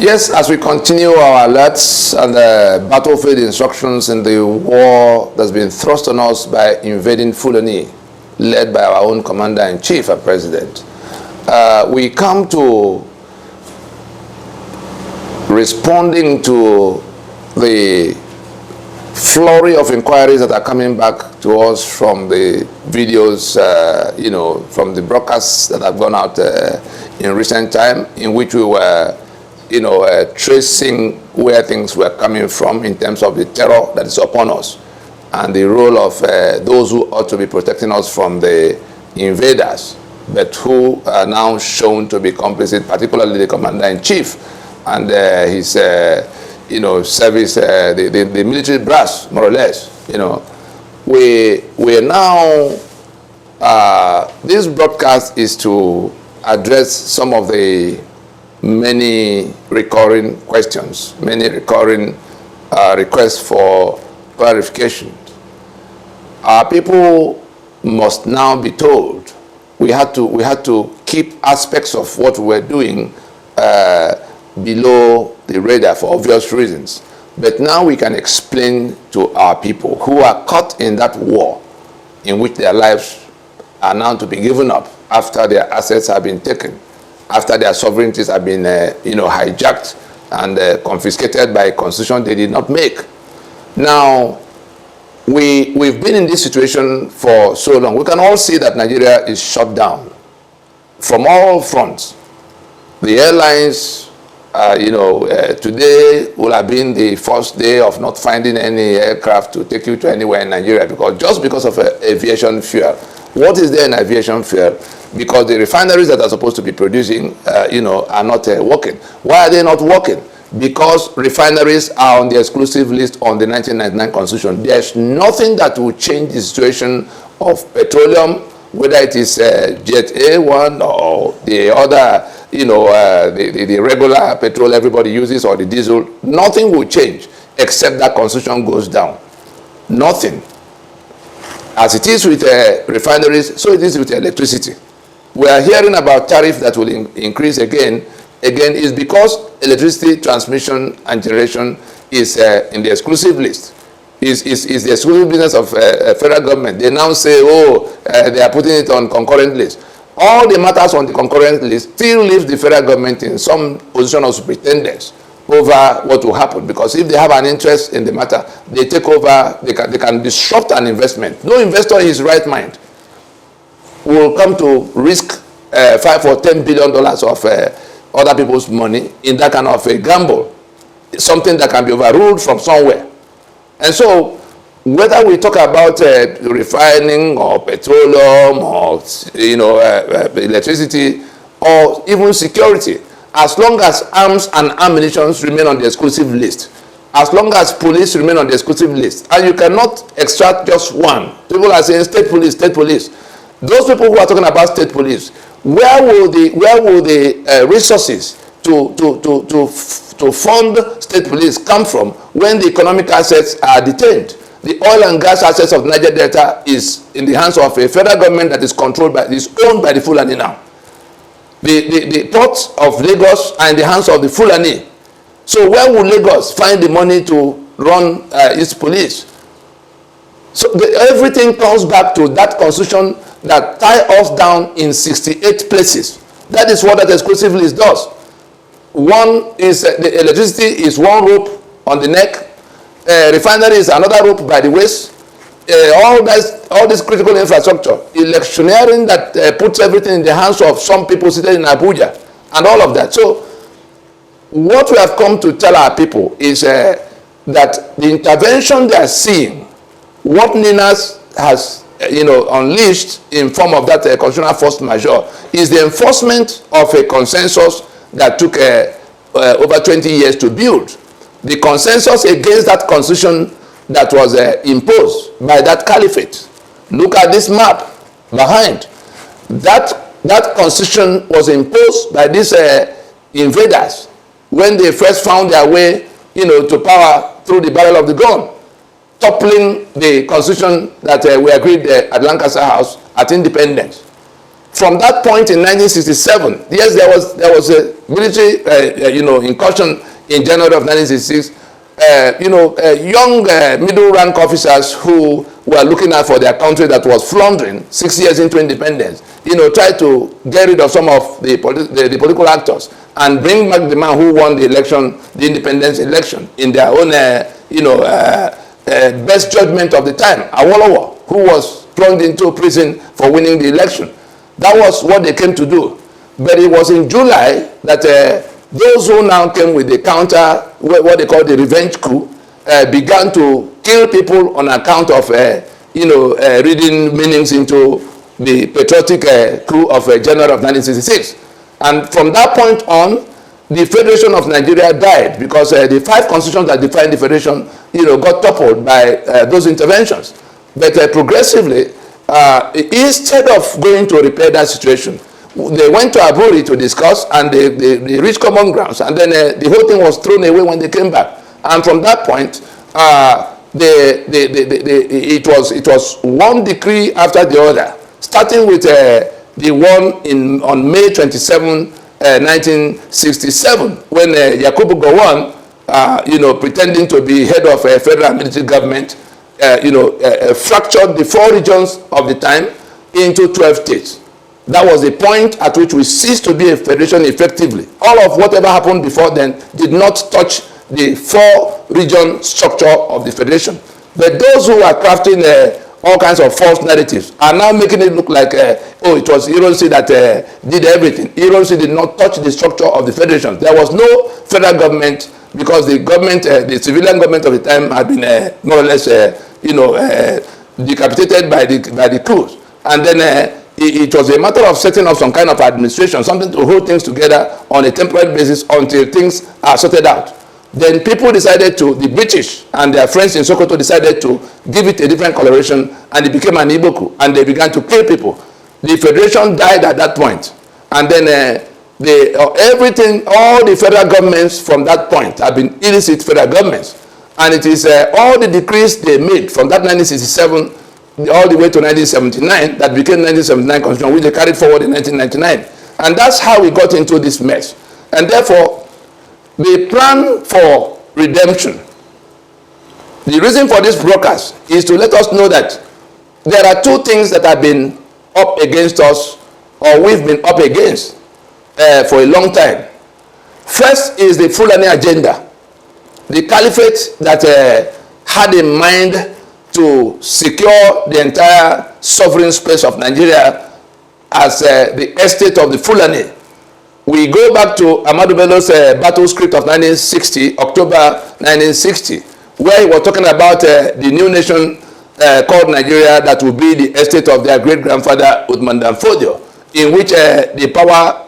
Yes, as we continue our alerts and battlefield instructions in the war that's been thrust on us by invading Fulani, led by our own commander-in-chief and president, we come to responding to the flurry of inquiries that are coming back to us from the videos, from the broadcasts that have gone out in recent time, in which we were tracing where things were coming from in terms of the terror that is upon us and the role of those who ought to be protecting us from the invaders, but who are now shown to be complicit, particularly the commander-in-chief and his, service, the military brass, more or less. We are now, this broadcast is to address some of the many recurring questions, many recurring requests for clarification. Our people must now be told we had to keep aspects of what we were doing below the radar for obvious reasons. But now we can explain to our people who are caught in that war in which their lives are now to be given up after their assets have been taken, after their sovereignties have been hijacked and confiscated by a constitution they did not make. Now, we've been in this situation for so long. We can all see that Nigeria is shut down from all fronts. The airlines, today will have been the first day of not finding any aircraft to take you to anywhere in Nigeria just because of aviation fuel. What is there in aviation fuel? Because the refineries that are supposed to be producing, are not working. Why are they not working? Because refineries are on the exclusive list on the 1999 Constitution. There's nothing that will change the situation of petroleum, whether it is Jet A1 or the other, the regular petrol everybody uses or the diesel. Nothing will change except that Constitution goes down. Nothing. As it is with refineries, so it is with electricity. We are hearing about tariff that will increase again. Again, is because electricity transmission and generation is in the exclusive list. Is the exclusive business of federal government. They now say, they are putting it on concurrent list. All the matters on the concurrent list still leaves the federal government in some position of superintendence over what will happen, because if they have an interest in the matter, they take over, they can disrupt an investment. No investor in his right mind will come to risk $5 or $10 billion of other people's money in that kind of a gamble. It's something that can be overruled from somewhere. And so, whether we talk about refining or petroleum or electricity or even security, as long as arms and ammunition remain on the exclusive list, as long as police remain on the exclusive list, and you cannot extract just one. People are saying state police, state police. Those people who are talking about state police, where will the resources to fund state police come from when the economic assets are detained? The oil and gas assets of Niger Delta is in the hands of a federal government that is owned by the Fulani now. The ports of Lagos are in the hands of the Fulani. So where will Lagos find the money to run its police? So everything comes back to that constitution that tie us down in 68 places. That is what that exclusive list does. One is the electricity is one rope on the neck. Refinery is another rope by the waist. All this critical infrastructure, electioneering that puts everything in the hands of some people seated in Abuja, and all of that. So what we have come to tell our people is that the intervention they are seeing, what Ninas has unleashed in form of that constitutional force majeure, is the enforcement of a consensus that took over 20 years to build. The consensus against that constitution that was imposed by that caliphate. Look at this map behind. That constitution was imposed by these invaders when they first found their way to power through the barrel of the gun, toppling the constitution that we agreed at Lancaster House at independence. from that point in 1967, yes, there was a military, incursion in January of 1966. Young middle rank officers who were looking out for their country that was floundering 6 years into independence, tried to get rid of some of the political actors and bring back the man who won the election, the independence election, in their own, best judgment of the time, Awolowo, who was plunged into prison for winning the election. That was what they came to do. But it was in July that those who now came with the counter, what they call the revenge coup, began to kill people on account of, reading meanings into the patriotic coup of January of 1966. And from that point on, the Federation of Nigeria died because the 5 constitutions that defined the Federation, got toppled by those interventions. But progressively, instead of going to repair that situation, they went to Aburi to discuss, and they reached common grounds, and then the whole thing was thrown away when they came back. And from that point, it was one decree after the other, starting with the one on May 27, 1967, when Yakubu Gowon, pretending to be head of a federal military government, fractured the 4 regions of the time into 12 states. That was the point at which we ceased to be a federation effectively. All of whatever happened before then did not touch the 4-region structure of the federation. But those who are crafting all kinds of false narratives are now making it look like, it was Irreversibly that did everything. Irreversibly did not touch the structure of the federation. There was no federal government because the government, the civilian government of the time had been more or less, decapitated by the coups. And then it was a matter of setting up some kind of administration, something to hold things together on a temporary basis until things are sorted out. Then people decided the British and their friends in Sokoto decided to give it a different coloration, and it became an Igbo coup, and they began to kill people. The federation died at that point. And then everything, all the federal governments from that point have been illicit federal governments. And it is all the decrees they made from that 1967 all the way to 1979 that became 1979 Constitution, which they carried forward in 1999. And that's how we got into this mess. And therefore, the plan for redemption, the reason for this broadcast is to let us know that there are 2 things that have been up against us, or we've been up against for a long time. First is the Fulani agenda, the caliphate that had in mind to secure the entire sovereign space of Nigeria as the estate of the Fulani. We go back to Ahmadu Bello's battle script of 1960, October 1960, where he was talking about the new nation called Nigeria that will be the estate of their great-grandfather Uthman Dan Fodio, in which the power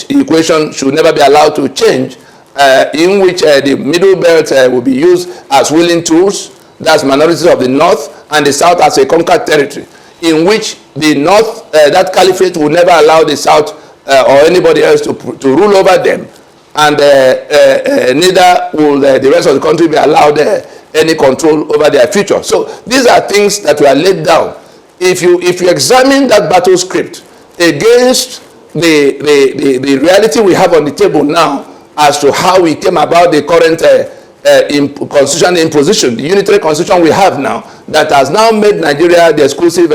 equation should never be allowed to change, in which the middle belt will be used as willing tools, that's minorities of the north, and the south as a conquered territory, in which the north, that caliphate will never allow the south or anybody else to rule over them, and neither will the rest of the country be allowed any control over their future. So these are things that were laid down. If you examine that battle script against the reality we have on the table now as to how we came about the current constitutional imposition, the unitary constitution we have now, that has now made Nigeria the exclusive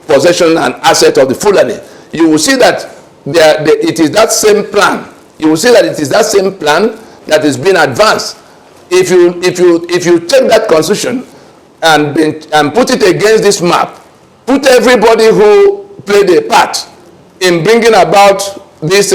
possession and asset of the Fulani, you will see that it is that same plan. You will see that it is that same plan that is being advanced. If you take that constitution and put it against this map, put everybody who played a part in bringing about this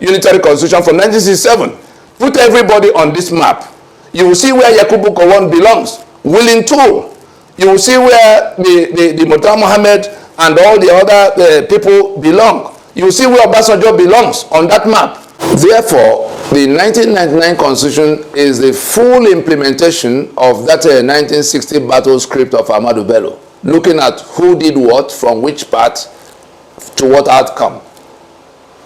unitary constitution from 1967, put everybody on this map, you will see where Yakubu Gowon belongs, willing tool. You will see where the Murtala Mohammed and all the other people belong. You will see where Obasanjo belongs on that map. Therefore, the 1999 Constitution is the full implementation of that 1960 battle script of Ahmadu Bello, looking at who did what, from which part, to what outcome.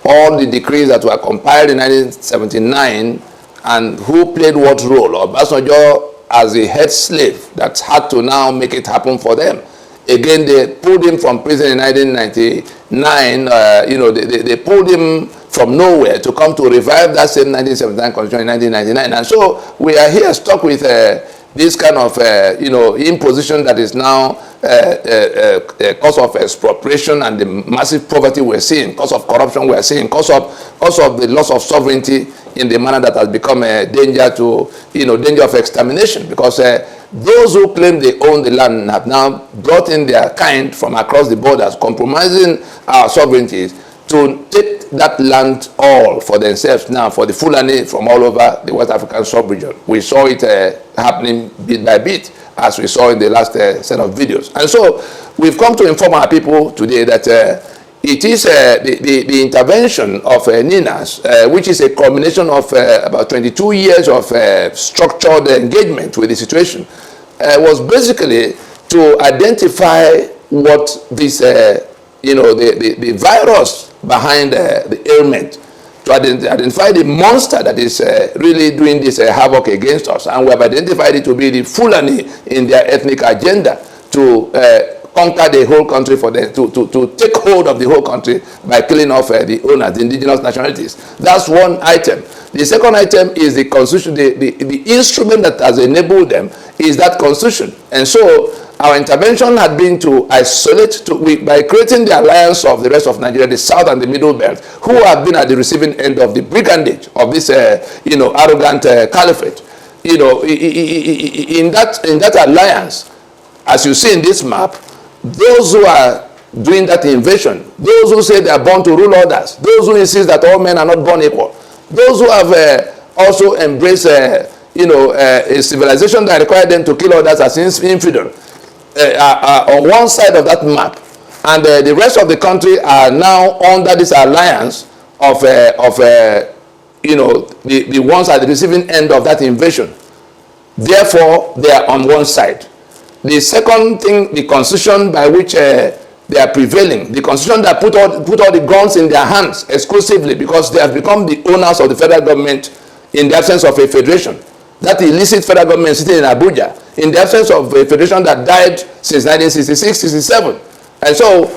All the decrees that were compiled in 1979 and who played what role. Obasanjo as a head slave that had to now make it happen for them. Again, they pulled him from prison in 1999. You know, they pulled him from nowhere to come to revive that same 1979 constitution in 1999. And so we are here stuck with this kind of, you know, imposition that is now cause of expropriation and the massive poverty we're seeing, cause of corruption we're seeing, cause of the loss of sovereignty in the manner that has become a danger to, you know, danger of extermination, because those who claim they own the land have now brought in their kind from across the borders, compromising our sovereignties to take that land all for themselves now, for the Fulani from all over the West African sub-region. We saw it happening bit by bit, as we saw in the last set of videos. And so we've come to inform our people today that it is the intervention of NINAS, which is a combination of about 22 years of structured engagement with the situation, was basically to identify what this, you know, the virus behind the ailment, to identify the monster that is really doing this havoc against us. And we have identified it to be the Fulani in their ethnic agenda to conquer the whole country, for them to take hold of the whole country by killing off the owners, the indigenous nationalities. That's one item. The second item is the constitution. The instrument that has enabled them is that constitution. And so our intervention had been to isolate, by creating the alliance of the rest of Nigeria, the South and the Middle Belt, who have been at the receiving end of the brigandage of this, you know, arrogant caliphate. You know, in that alliance, as you see in this map, those who are doing that invasion, those who say they are born to rule others, those who insist that all men are not born equal, those who have also embraced, you know, a civilization that required them to kill others as infidel, are on one side of that map, and the rest of the country are now under this alliance of you know, the ones at the receiving end of that invasion. Therefore, they are on one side. The second thing, the constitution by which they are prevailing, the constitution that put all the guns in their hands exclusively, because they have become the owners of the federal government in the absence of a federation. That illicit federal government sitting in Abuja, in the absence of a federation that died since 1966-67. And so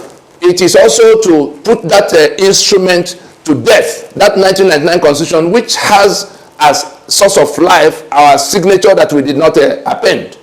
it is also to put that instrument to death, that 1999 constitution, which has as source of life our signature that we did not append.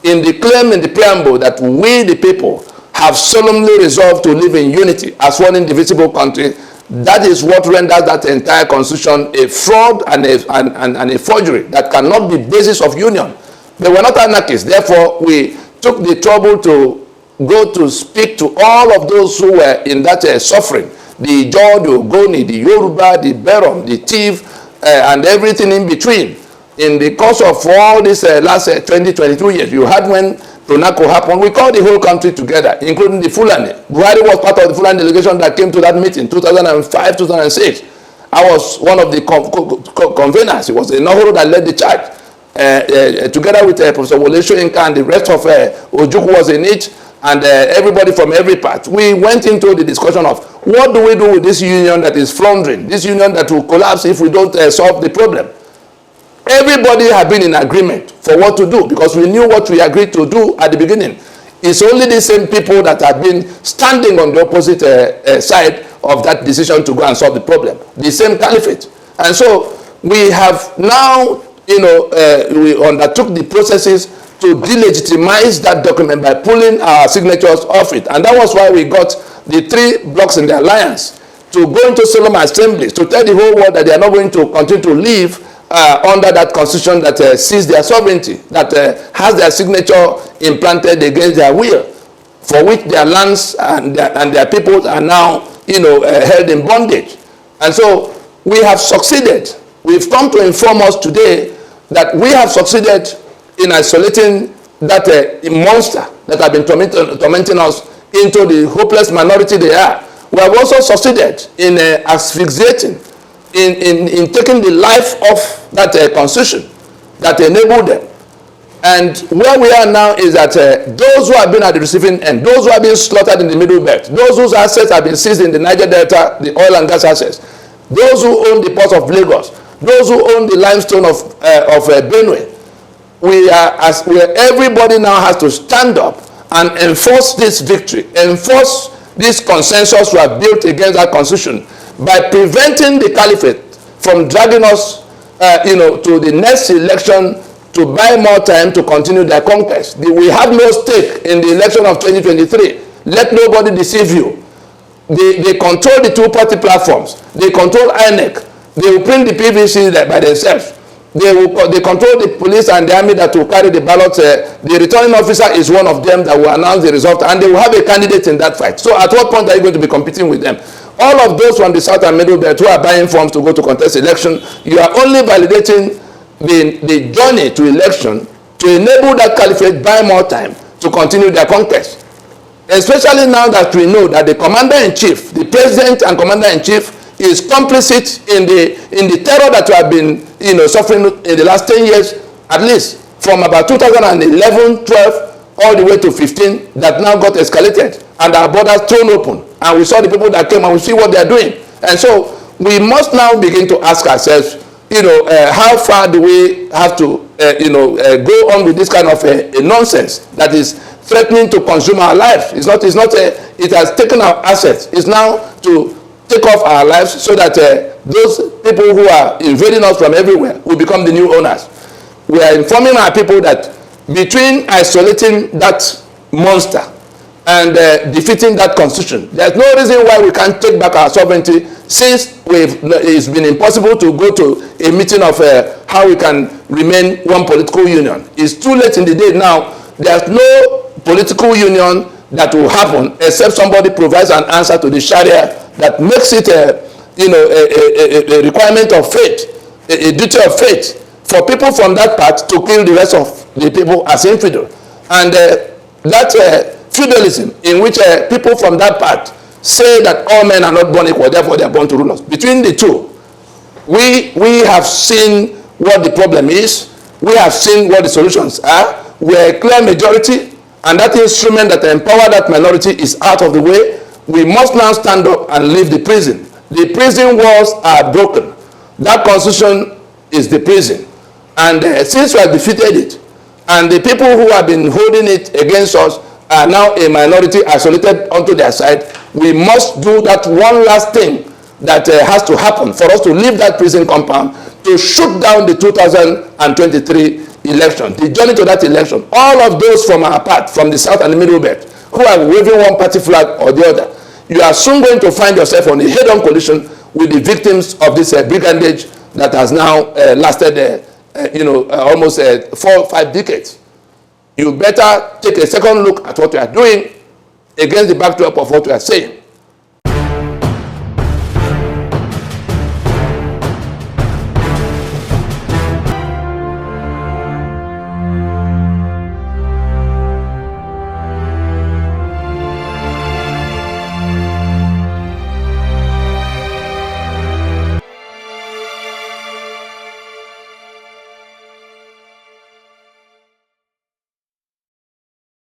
In the claim in the preamble that we, the people, have solemnly resolved to live in unity as one indivisible country, that is what renders that entire constitution a fraud and a forgery that cannot be basis of union. They were not anarchists. Therefore, we took the trouble to go to speak to all of those who were in that suffering. The Jaw, the Ogoni, the Yoruba, the Berom, the Tiv, and everything in between. In the course of all this last 22 years, you had when Pronaco happened, we called the whole country together, including the Fulani. Buhari was part of the Fulani delegation that came to that meeting, 2005, 2006. I was one of the conveners. It was Nahoro that led the charge, together with Professor Wole Soyinka and the rest of Ojukwu was in it, and everybody from every part. We went into the discussion of what do we do with this union that is floundering, this union that will collapse if we don't solve the problem. Everybody had been in agreement for what to do, because we knew what we agreed to do at the beginning. It's only the same people that have been standing on the opposite side of that decision to go and solve the problem. The same caliphate. And so we have now, you know, we undertook the processes to delegitimize that document by pulling our signatures off it. And that was why we got the 3 blocks in the alliance to go into solemn assemblies, to tell the whole world that they are not going to continue to live under that constitution that sees their sovereignty, that has their signature implanted against their will, for which their lands and their people are now, you know, held in bondage. And so we have succeeded. We've come to inform us today that we have succeeded in isolating that monster that have been tormenting us into the hopeless minority they are. We have also succeeded in asphyxiating, in taking the life of that constitution that enabled them. And where we are now is that those who have been at the receiving end, those who have been slaughtered in the Middle Belt, those whose assets have been seized in the Niger Delta, the oil and gas assets, those who own the ports of Lagos, those who own the limestone of Benue, everybody now has to stand up and enforce this victory, enforce this consensus we have built against that constitution by preventing the caliphate from dragging us to the next election to buy more time to continue their conquest. We have no stake in the election of 2023. Let nobody deceive you. They control the two-party platforms. They control INEC. They will print the PVC by themselves. They control the police and the army that will carry the ballots. The returning officer is one of them that will announce the result, and they will have a candidate in that fight. So at what point are you going to be competing with them? All of those from the South and Middle Belt who are buying forms to go to contest election, you are only validating the journey to election to enable that caliphate buy more time to continue their conquest. Especially now that we know that the commander-in-chief, the president and commander-in-chief, is complicit in the terror that we have been suffering in the last 10 years, at least from about 2011, 12, all the way to 15, that now got escalated and our borders thrown open. And we saw the people that came and we see what they are doing. And so we must now begin to ask ourselves, how far do we have to, go on with this kind of nonsense that is threatening to consume our lives? It has taken our assets. It's now to take off our lives so that those people who are invading us from everywhere will become the new owners. We are informing our people that between isolating that monster and defeating that constitution, there's no reason why we can't take back our sovereignty, since it's been impossible to go to a meeting of how we can remain one political union. It's too late in the day now. There's no political union that will happen except somebody provides an answer to the Sharia that makes it a requirement of faith, a duty of faith for people from that part to kill the rest of the people as infidel. And that feudalism in which people from that part say that all men are not born equal, therefore they are born to rule us. Between the two, we have seen what the problem is. We have seen what the solutions are. We are a clear majority, and that instrument that empower that minority is out of the way. We must now stand up and leave the prison. The prison walls are broken. That constitution is the prison. And since we have defeated it, and the people who have been holding it against us are now a minority isolated onto their side, we must do that one last thing that has to happen for us to leave that prison compound, to shoot down the 2023 election, the journey to that election. All of those from our part, from the South and the Middle Belt, who are waving one party flag or the other, you are soon going to find yourself on a head-on collision with the victims of this brigandage that has now lasted, almost 4 or 5 decades. You better take a second look at what we are doing against the backdrop of what we are saying.